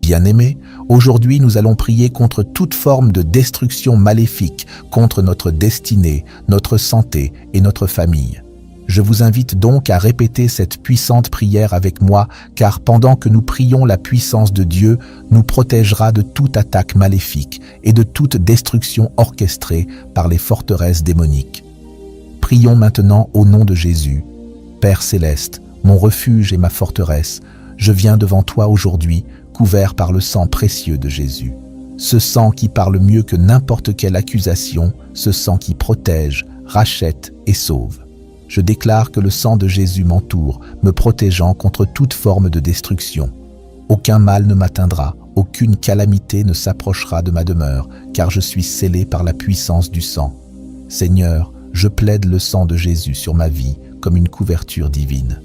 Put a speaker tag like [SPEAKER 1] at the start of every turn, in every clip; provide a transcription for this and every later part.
[SPEAKER 1] Bien-aimés, aujourd'hui nous allons prier contre toute forme de destruction maléfique, contre notre destinée, notre santé et notre famille. Je vous invite donc à répéter cette puissante prière avec moi, car pendant que nous prions, la puissance de Dieu nous protégera de toute attaque maléfique et de toute destruction orchestrée par les forteresses démoniques. Prions maintenant au nom de Jésus. Père céleste, mon refuge et ma forteresse, je viens devant toi aujourd'hui, couvert par le sang précieux de Jésus. Ce sang qui parle mieux que n'importe quelle accusation, ce sang qui protège, rachète et sauve. Je déclare que le sang de Jésus m'entoure, me protégeant contre toute forme de destruction. Aucun mal ne m'atteindra, aucune calamité ne s'approchera de ma demeure, car je suis scellé par la puissance du sang. Seigneur, je plaide le sang de Jésus sur ma vie comme une couverture divine.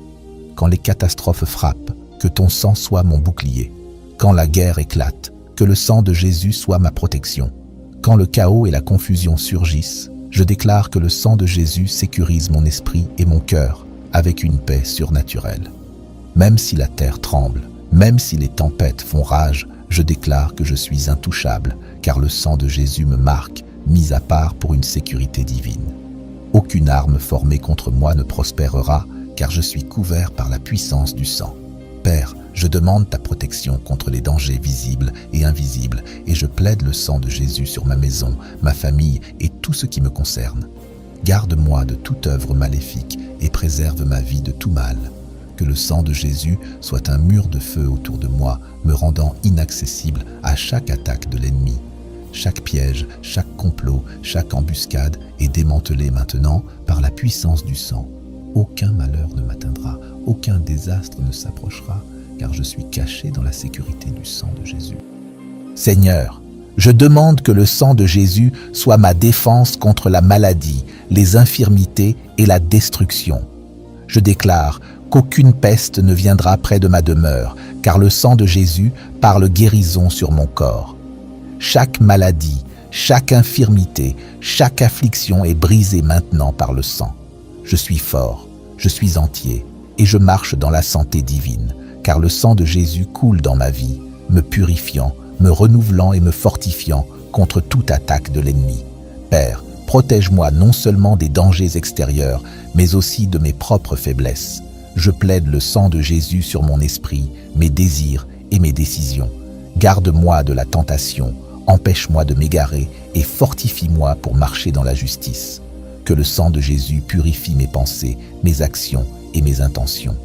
[SPEAKER 1] Quand les catastrophes frappent, que ton sang soit mon bouclier. Quand la guerre éclate, que le sang de Jésus soit ma protection. Quand le chaos et la confusion surgissent, je déclare que le sang de Jésus sécurise mon esprit et mon cœur avec une paix surnaturelle. Même si la terre tremble, même si les tempêtes font rage, je déclare que je suis intouchable, car le sang de Jésus me marque, mis à part pour une sécurité divine. Aucune arme formée contre moi ne prospérera, car je suis couvert par la puissance du sang. Père, je demande ta protection contre les dangers visibles et invisibles, et je plaide le sang de Jésus sur ma maison, ma famille et tout ce qui me concerne. Garde-moi de toute œuvre maléfique et préserve ma vie de tout mal. Que le sang de Jésus soit un mur de feu autour de moi, me rendant inaccessible à chaque attaque de l'ennemi. Chaque piège, chaque complot, chaque embuscade est démantelé maintenant par la puissance du sang. Aucun malheur ne m'atteindra, aucun désastre ne s'approchera, car je suis caché dans la sécurité du sang de Jésus. Seigneur, je demande que le sang de Jésus soit ma défense contre la maladie, les infirmités et la destruction. Je déclare qu'aucune peste ne viendra près de ma demeure, car le sang de Jésus parle guérison sur mon corps. Chaque maladie, chaque infirmité, chaque affliction est brisée maintenant par le sang. Je suis fort, je suis entier, et je marche dans la santé divine, car le sang de Jésus coule dans ma vie, me purifiant, me renouvelant et me fortifiant contre toute attaque de l'ennemi. Père, protège-moi non seulement des dangers extérieurs, mais aussi de mes propres faiblesses. Je plaide le sang de Jésus sur mon esprit, mes désirs et mes décisions. Garde-moi de la tentation, empêche-moi de m'égarer et fortifie-moi pour marcher dans la justice. Que le sang de Jésus purifie mes pensées, mes actions et mes intentions.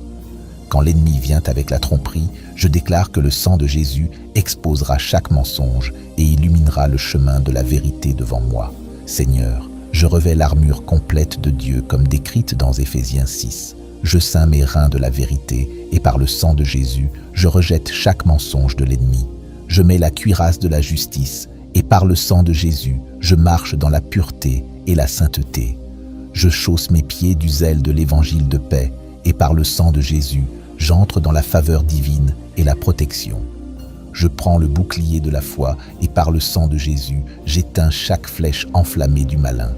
[SPEAKER 1] Quand l'ennemi vient avec la tromperie, je déclare que le sang de Jésus exposera chaque mensonge et illuminera le chemin de la vérité devant moi. Seigneur, je revêts l'armure complète de Dieu comme décrite dans Éphésiens 6. Je ceins mes reins de la vérité et par le sang de Jésus, je rejette chaque mensonge de l'ennemi. Je mets la cuirasse de la justice et par le sang de Jésus, je marche dans la pureté et la sainteté. Je chausse mes pieds du zèle de l'évangile de paix et par le sang de Jésus, j'entre dans la faveur divine et la protection. Je prends le bouclier de la foi et par le sang de Jésus, j'éteins chaque flèche enflammée du malin.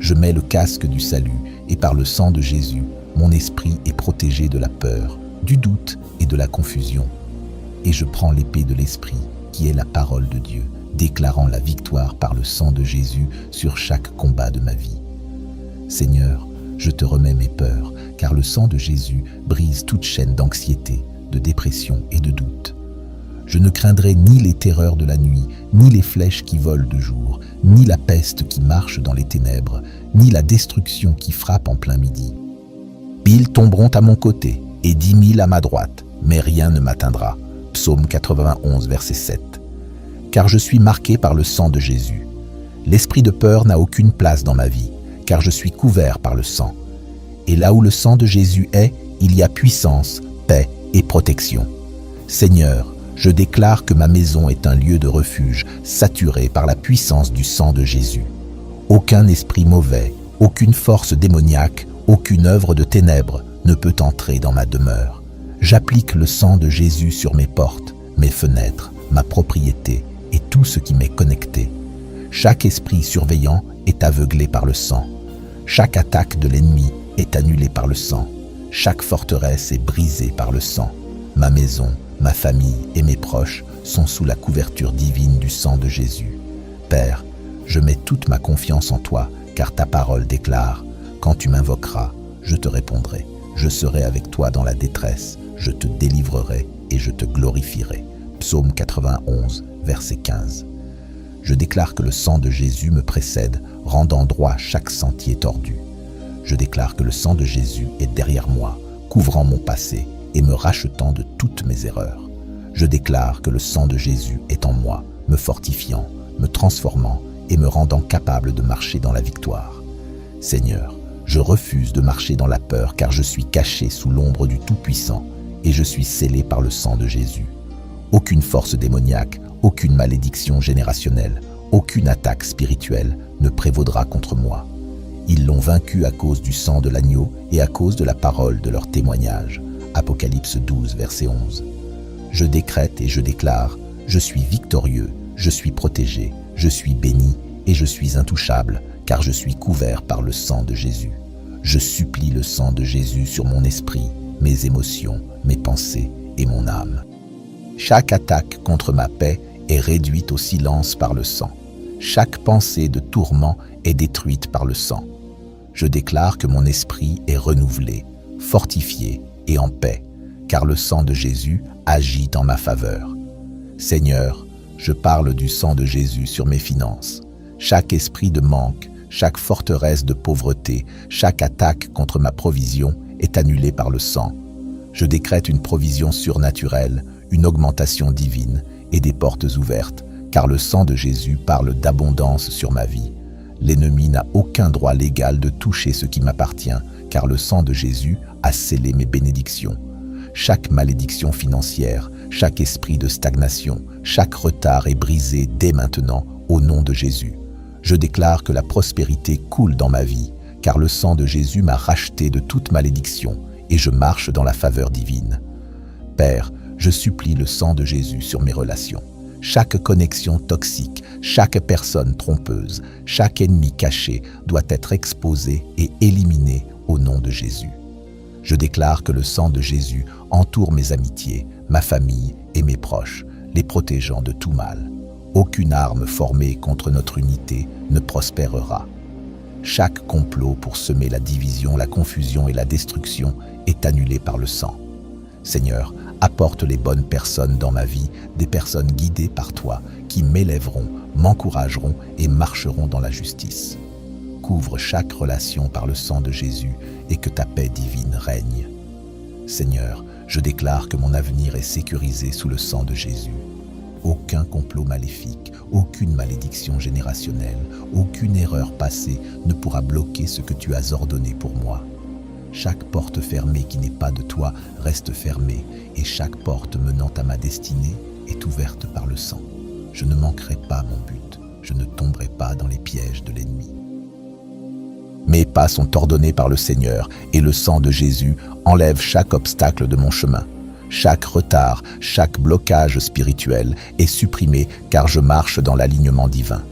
[SPEAKER 1] Je mets le casque du salut et par le sang de Jésus, mon esprit est protégé de la peur, du doute et de la confusion. Et je prends l'épée de l'esprit, qui est la parole de Dieu, déclarant la victoire par le sang de Jésus sur chaque combat de ma vie. Seigneur, je te remets mes peurs, car le sang de Jésus brise toute chaîne d'anxiété, de dépression et de doute. Je ne craindrai ni les terreurs de la nuit, ni les flèches qui volent de jour, ni la peste qui marche dans les ténèbres, ni la destruction qui frappe en plein midi. 1000 tomberont à mon côté et 10 000 à ma droite, mais rien ne m'atteindra. Psaume 91, verset 7. Car je suis marqué par le sang de Jésus. L'esprit de peur n'a aucune place dans ma vie, car je suis couvert par le sang. Et là où le sang de Jésus est, il y a puissance, paix et protection. Seigneur, je déclare que ma maison est un lieu de refuge, saturé par la puissance du sang de Jésus. Aucun esprit mauvais, aucune force démoniaque, aucune œuvre de ténèbres ne peut entrer dans ma demeure. J'applique le sang de Jésus sur mes portes, mes fenêtres, ma propriété et tout ce qui m'est connecté. Chaque esprit surveillant est aveuglé par le sang. Chaque attaque de l'ennemi est annulée par le sang. Chaque forteresse est brisée par le sang. Ma maison, ma famille et mes proches sont sous la couverture divine du sang de Jésus. Père, je mets toute ma confiance en toi, car ta parole déclare « Quand tu m'invoqueras, je te répondrai. Je serai avec toi dans la détresse, je te délivrerai et je te glorifierai. » Psaume 91, verset 15. Je déclare que le sang de Jésus me précède, rendant droit chaque sentier tordu. Je déclare que le sang de Jésus est derrière moi, couvrant mon passé et me rachetant de toutes mes erreurs. Je déclare que le sang de Jésus est en moi, me fortifiant, me transformant et me rendant capable de marcher dans la victoire. Seigneur, je refuse de marcher dans la peur car je suis caché sous l'ombre du Tout-Puissant et je suis scellé par le sang de Jésus. Aucune force démoniaque, aucune malédiction générationnelle, aucune attaque spirituelle ne prévaudra contre moi. Ils l'ont vaincu à cause du sang de l'agneau et à cause de la parole de leur témoignage. Apocalypse 12, verset 11. Je décrète et je déclare, je suis victorieux, je suis protégé, je suis béni et je suis intouchable, car je suis couvert par le sang de Jésus. Je supplie le sang de Jésus sur mon esprit, mes émotions, mes pensées et mon âme. Chaque attaque contre ma paix est réduite au silence par le sang. Chaque pensée de tourment est détruite par le sang. Je déclare que mon esprit est renouvelé, fortifié et en paix, car le sang de Jésus agit en ma faveur. Seigneur, je parle du sang de Jésus sur mes finances. Chaque esprit de manque, chaque forteresse de pauvreté, chaque attaque contre ma provision est annulée par le sang. Je décrète une provision surnaturelle, une augmentation divine et des portes ouvertes, car le sang de Jésus parle d'abondance sur ma vie. L'ennemi n'a aucun droit légal de toucher ce qui m'appartient, car le sang de Jésus a scellé mes bénédictions. Chaque malédiction financière, chaque esprit de stagnation, chaque retard est brisé dès maintenant au nom de Jésus. Je déclare que la prospérité coule dans ma vie, car le sang de Jésus m'a racheté de toute malédiction et je marche dans la faveur divine. Père, je supplie le sang de Jésus sur mes relations. Chaque connexion toxique, chaque personne trompeuse, chaque ennemi caché doit être exposé et éliminé au nom de Jésus. Je déclare que le sang de Jésus entoure mes amitiés, ma famille et mes proches, les protégeant de tout mal. Aucune arme formée contre notre unité ne prospérera. Chaque complot pour semer la division, la confusion et la destruction est annulé par le sang. Seigneur, apporte les bonnes personnes dans ma vie, des personnes guidées par toi, qui m'élèveront, m'encourageront et marcheront dans la justice. Couvre chaque relation par le sang de Jésus et que ta paix divine règne. Seigneur, je déclare que mon avenir est sécurisé sous le sang de Jésus. Aucun complot maléfique, aucune malédiction générationnelle, aucune erreur passée ne pourra bloquer ce que tu as ordonné pour moi. Chaque porte fermée qui n'est pas de toi reste fermée et chaque porte menant à ma destinée est ouverte par le sang. Je ne manquerai pas mon but, je ne tomberai pas dans les pièges de l'ennemi. Mes pas sont ordonnés par le Seigneur et le sang de Jésus enlève chaque obstacle de mon chemin. Chaque retard, chaque blocage spirituel est supprimé car je marche dans l'alignement divin.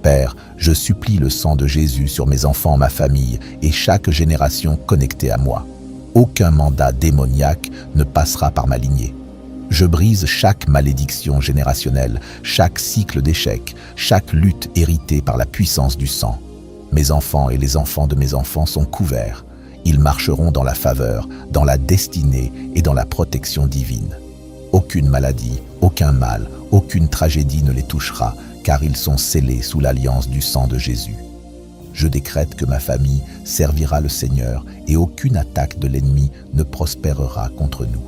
[SPEAKER 1] Père, je supplie le sang de Jésus sur mes enfants, ma famille et chaque génération connectée à moi. Aucun mandat démoniaque ne passera par ma lignée. Je brise chaque malédiction générationnelle, chaque cycle d'échecs, chaque lutte héritée par la puissance du sang. Mes enfants et les enfants de mes enfants sont couverts. Ils marcheront dans la faveur, dans la destinée et dans la protection divine. Aucune maladie, aucun mal, aucune tragédie ne les touchera, car ils sont scellés sous l'alliance du sang de Jésus. Je décrète que ma famille servira le Seigneur et aucune attaque de l'ennemi ne prospérera contre nous.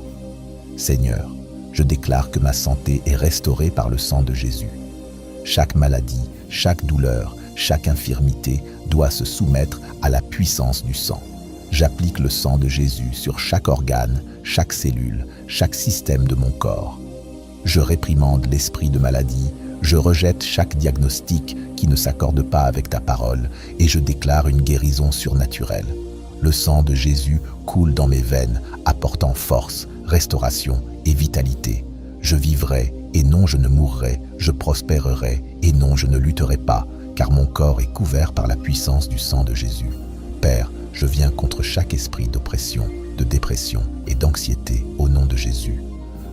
[SPEAKER 1] Seigneur, je déclare que ma santé est restaurée par le sang de Jésus. Chaque maladie, chaque douleur, chaque infirmité doit se soumettre à la puissance du sang. J'applique le sang de Jésus sur chaque organe, chaque cellule, chaque système de mon corps. Je réprimande l'esprit de maladie, je rejette chaque diagnostic qui ne s'accorde pas avec ta parole et je déclare une guérison surnaturelle. Le sang de Jésus coule dans mes veines, apportant force, restauration et vitalité. Je vivrai et non je ne mourrai, je prospérerai et non je ne lutterai pas, car mon corps est couvert par la puissance du sang de Jésus. Père, je viens contre chaque esprit d'oppression, de dépression et d'anxiété au nom de Jésus.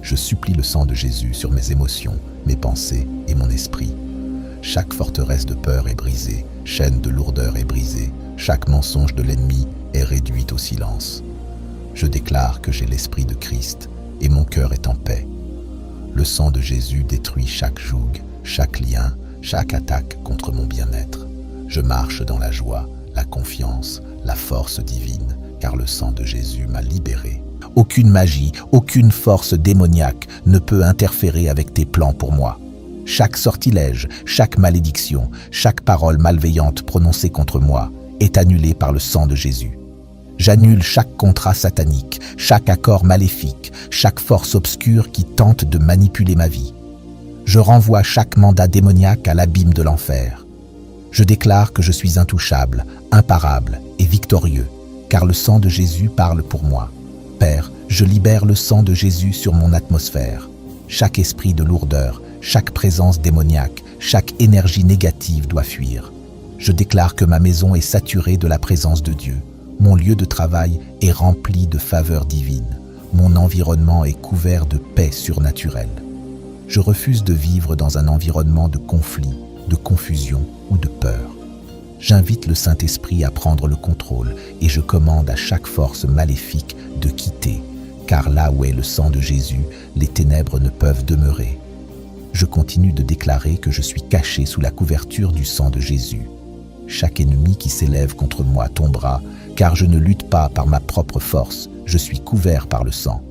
[SPEAKER 1] Je supplie le sang de Jésus sur mes émotions, mes pensées et mon esprit. Chaque forteresse de peur est brisée, chaîne de lourdeur est brisée, chaque mensonge de l'ennemi est réduit au silence. Je déclare que j'ai l'esprit de Christ et mon cœur est en paix. Le sang de Jésus détruit chaque joug, chaque lien, chaque attaque contre mon bien-être. Je marche dans la joie, la confiance, la force divine, car le sang de Jésus m'a libéré. Aucune magie, aucune force démoniaque ne peut interférer avec tes plans pour moi. Chaque sortilège, chaque malédiction, chaque parole malveillante prononcée contre moi est annulée par le sang de Jésus. J'annule chaque contrat satanique, chaque accord maléfique, chaque force obscure qui tente de manipuler ma vie. Je renvoie chaque mandat démoniaque à l'abîme de l'enfer. Je déclare que je suis intouchable, imparable et victorieux, car le sang de Jésus parle pour moi. Père, je libère le sang de Jésus sur mon atmosphère. Chaque esprit de lourdeur, chaque présence démoniaque, chaque énergie négative doit fuir. Je déclare que ma maison est saturée de la présence de Dieu. Mon lieu de travail est rempli de faveurs divines. Mon environnement est couvert de paix surnaturelle. Je refuse de vivre dans un environnement de conflit, de confusion ou de peur. J'invite le Saint-Esprit à prendre le contrôle et je commande à chaque force maléfique de quitter, car là où est le sang de Jésus, les ténèbres ne peuvent demeurer. Je continue de déclarer que je suis caché sous la couverture du sang de Jésus. Chaque ennemi qui s'élève contre moi tombera, car je ne lutte pas par ma propre force, je suis couvert par le sang.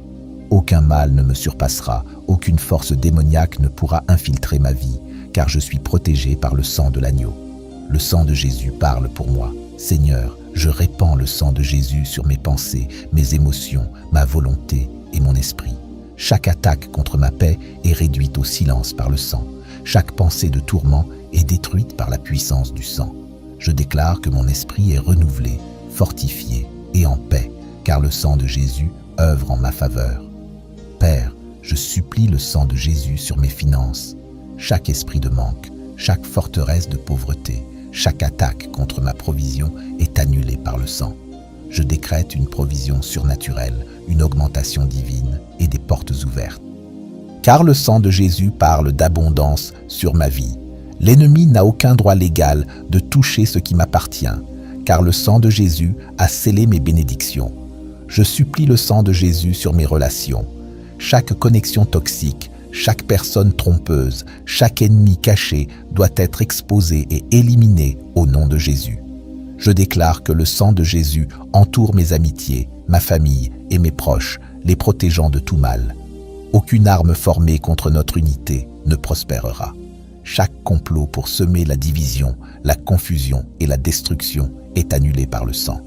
[SPEAKER 1] Aucun mal ne me surpassera, aucune force démoniaque ne pourra infiltrer ma vie, car je suis protégé par le sang de l'agneau. Le sang de Jésus parle pour moi. Seigneur, je répands le sang de Jésus sur mes pensées, mes émotions, ma volonté et mon esprit. Chaque attaque contre ma paix est réduite au silence par le sang. Chaque pensée de tourment est détruite par la puissance du sang. Je déclare que mon esprit est renouvelé, fortifié et en paix, car le sang de Jésus œuvre en ma faveur. Père, je supplie le sang de Jésus sur mes finances. Chaque esprit de manque, chaque forteresse de pauvreté, chaque attaque contre ma provision est annulée par le sang. Je décrète une provision surnaturelle, une augmentation divine et des portes ouvertes. Car le sang de Jésus parle d'abondance sur ma vie. L'ennemi n'a aucun droit légal de toucher ce qui m'appartient, car le sang de Jésus a scellé mes bénédictions. Je supplie le sang de Jésus sur mes relations. Chaque connexion toxique, chaque personne trompeuse, chaque ennemi caché doit être exposé et éliminé au nom de Jésus. Je déclare que le sang de Jésus entoure mes amitiés, ma famille et mes proches, les protégeant de tout mal. Aucune arme formée contre notre unité ne prospérera. Chaque complot pour semer la division, la confusion et la destruction est annulé par le sang.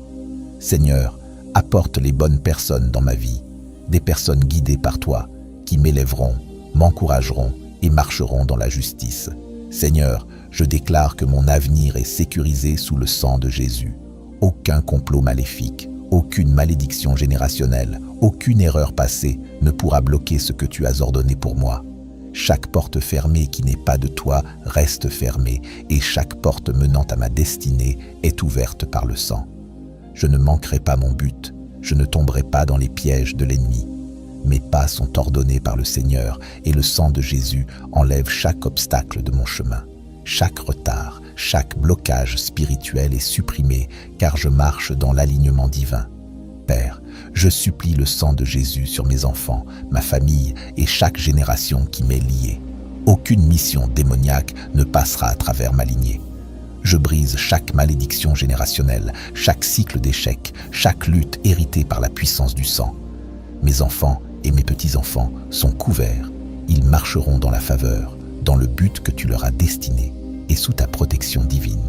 [SPEAKER 1] Seigneur, apporte les bonnes personnes dans ma vie, des personnes guidées par toi, qui m'élèveront, m'encourageront et marcheront dans la justice. Seigneur, je déclare que mon avenir est sécurisé sous le sang de Jésus. Aucun complot maléfique, aucune malédiction générationnelle, aucune erreur passée ne pourra bloquer ce que tu as ordonné pour moi. Chaque porte fermée qui n'est pas de toi reste fermée et chaque porte menant à ma destinée est ouverte par le sang. Je ne manquerai pas mon but, je ne tomberai pas dans les pièges de l'ennemi. Mes pas sont ordonnés par le Seigneur et le sang de Jésus enlève chaque obstacle de mon chemin. Chaque retard, chaque blocage spirituel est supprimé car je marche dans l'alignement divin. Père, je supplie le sang de Jésus sur mes enfants, ma famille et chaque génération qui m'est liée. Aucune mission démoniaque ne passera à travers ma lignée. Je brise chaque malédiction générationnelle, chaque cycle d'échecs, chaque lutte héritée par la puissance du sang. Mes enfants et mes petits-enfants sont couverts. Ils marcheront dans la faveur, dans le but que tu leur as destiné et sous ta protection divine.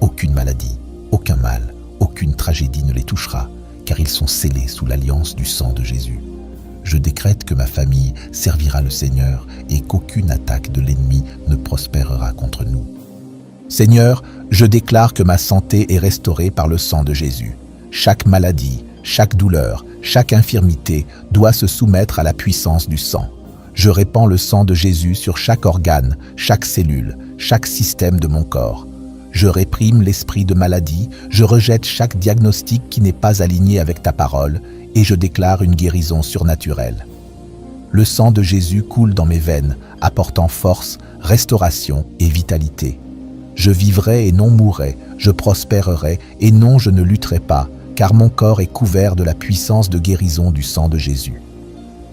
[SPEAKER 1] Aucune maladie, aucun mal, aucune tragédie ne les touchera, car ils sont scellés sous l'alliance du sang de Jésus. Je décrète que ma famille servira le Seigneur et qu'aucune attaque de l'ennemi ne prospérera contre nous. Seigneur, je déclare que ma santé est restaurée par le sang de Jésus. Chaque maladie, chaque douleur, chaque infirmité doit se soumettre à la puissance du sang. Je répands le sang de Jésus sur chaque organe, chaque cellule, chaque système de mon corps. Je réprime l'esprit de maladie, je rejette chaque diagnostic qui n'est pas aligné avec ta parole et je déclare une guérison surnaturelle. Le sang de Jésus coule dans mes veines, apportant force, restauration et vitalité. Je vivrai et non mourrai, je prospérerai et non je ne lutterai pas, car mon corps est couvert de la puissance de guérison du sang de Jésus.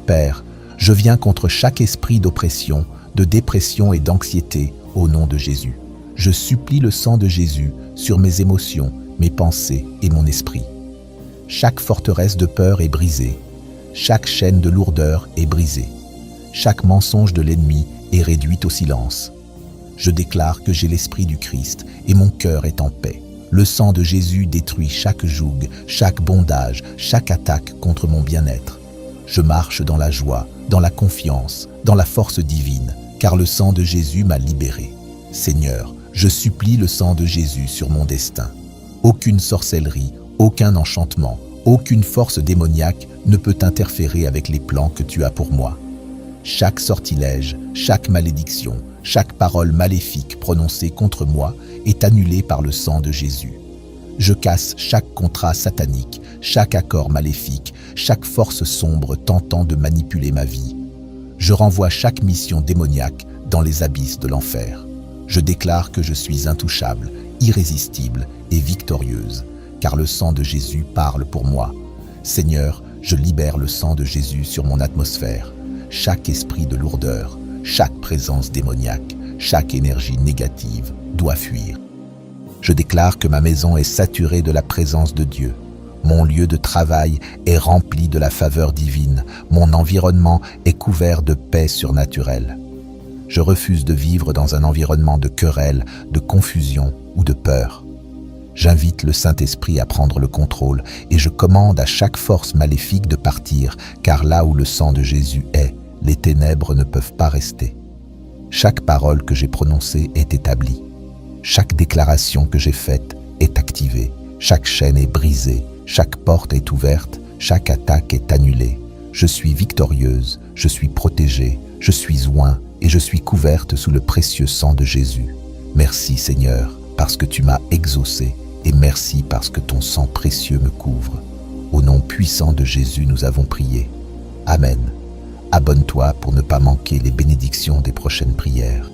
[SPEAKER 1] Père, je viens contre chaque esprit d'oppression, de dépression et d'anxiété au nom de Jésus. Je supplie le sang de Jésus sur mes émotions, mes pensées et mon esprit. Chaque forteresse de peur est brisée. Chaque chaîne de lourdeur est brisée. Chaque mensonge de l'ennemi est réduit au silence. Je déclare que j'ai l'esprit du Christ et mon cœur est en paix. Le sang de Jésus détruit chaque joug, chaque bondage, chaque attaque contre mon bien-être. Je marche dans la joie, dans la confiance, dans la force divine, car le sang de Jésus m'a libéré. Seigneur, je supplie le sang de Jésus sur mon destin. Aucune sorcellerie, aucun enchantement, aucune force démoniaque ne peut interférer avec les plans que tu as pour moi. Chaque sortilège, chaque malédiction, chaque parole maléfique prononcée contre moi est annulée par le sang de Jésus. Je casse chaque contrat satanique, chaque accord maléfique, chaque force sombre tentant de manipuler ma vie. Je renvoie chaque mission démoniaque dans les abysses de l'enfer. Je déclare que je suis intouchable, irrésistible et victorieuse, car le sang de Jésus parle pour moi. Seigneur, je libère le sang de Jésus sur mon atmosphère. Chaque esprit de lourdeur, chaque présence démoniaque, chaque énergie négative doit fuir. Je déclare que ma maison est saturée de la présence de Dieu. Mon lieu de travail est rempli de la faveur divine. Mon environnement est couvert de paix surnaturelle. Je refuse de vivre dans un environnement de querelle, de confusion ou de peur. J'invite le Saint-Esprit à prendre le contrôle et je commande à chaque force maléfique de partir, car là où le sang de Jésus est, les ténèbres ne peuvent pas rester. Chaque parole que j'ai prononcée est établie. Chaque déclaration que j'ai faite est activée. Chaque chaîne est brisée. Chaque porte est ouverte. Chaque attaque est annulée. Je suis victorieuse. Je suis protégée. Je suis oint et je suis couverte sous le précieux sang de Jésus. Merci Seigneur, parce que tu m'as exaucé et merci parce que ton sang précieux me couvre. Au nom puissant de Jésus, nous avons prié. Amen. Abonne-toi pour ne pas manquer les bénédictions des prochaines prières.